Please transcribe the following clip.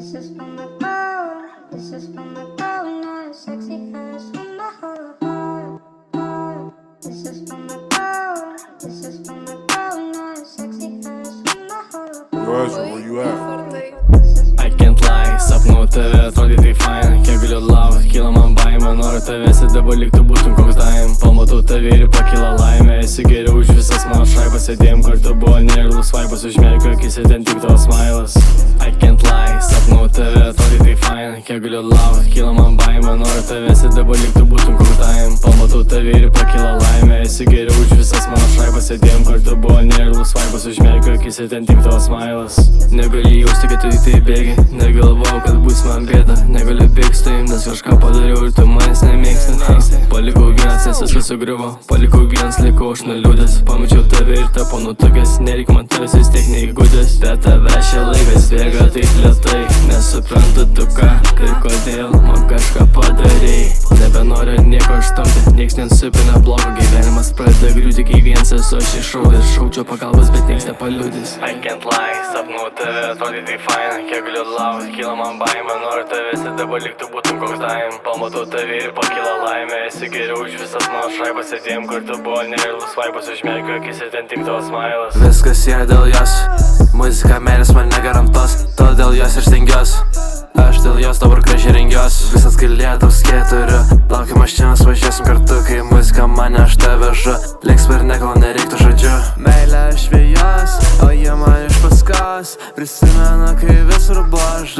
This is for my girl. This is for my girl. Not sexy ass with my heart. This is for my girl. This is for my girl. Not sexy ass with my heart. Yo, Ezra, where you at? I can't lie, sapnau tave, atrodai tai fine. Kiek galiu laukt, kyla man baimė. Noriu tavęs ir dabar lyg tu būtum koks daim. Pamatau tave ir pakyla laimė. Esi geriau už visas mano šaibas. Sėdėjom kartu, buvo nerealus vaibas. Užmerkiu akis ir ten tik tavo smailas. I can't lie, sapnau tave, atrodai tai fine. Kiek galiu laukt, kyla man baimė. Noriu tavęs ir dabar lyg tu būtum koks daim. Pamatau tave ir pakyla laimė. Esi geriau už visas mano šaibas. Sėdėjom kartu, buvo nerealus vaibas. Užmerkiu akis ir ten tik tavo smailas. Negali jausti, kad tu tai bėgi. Negalvojau, kad bus man bėda. Negaliu bėgti su tavim, nes kažką padariau ir tu manęs nemėgsti. Palikau vienas, nes viskas sugriuvo. Palikau vienas, likau aš nuliūdęs. Pamačiau tave ir tapo nutukęs. Nereik man tavęs vis tiek neįgudęs. Bet tave šia laikas bėga taip lėtai. Nesuprantu tu ką ir kodėl man kažką padarei. Nebenoriu nieko išstumti, nieks nesupina blogo. Gyvenimas pradeda griūti, kai vienas esu aš iššaudęs. Šaučiau pagalbos, bet nieks nepaliudys. I can't lie, sapnau tave, atrodai tai fine. Kiek galiu laukt, kyla man baimė. Noriu tavęs ir dabar lyg tu būtum koks daim. Pamatau tave ir pakyla laimė. Esi geriau už visas mano šaibas. Sėdėjom kartu, buvo nerealus vaibas. Užmerkiu akis ir ten tik tavo smailas. Viskas yra dėl jos, muzika meilės man negarantuos. Todėl jos ir stengiuos, aš dėl jos dabar gražiai rengiuos. Visas galėtos keturiu, laukiam mašinos, važiuosim kartu. Kai muzika mane aš tave vežu, liks per nekol nereiktų žodžiu. Meilė aš vėjos, o jie man iš paskos. Prisimena, kai visur buvo aš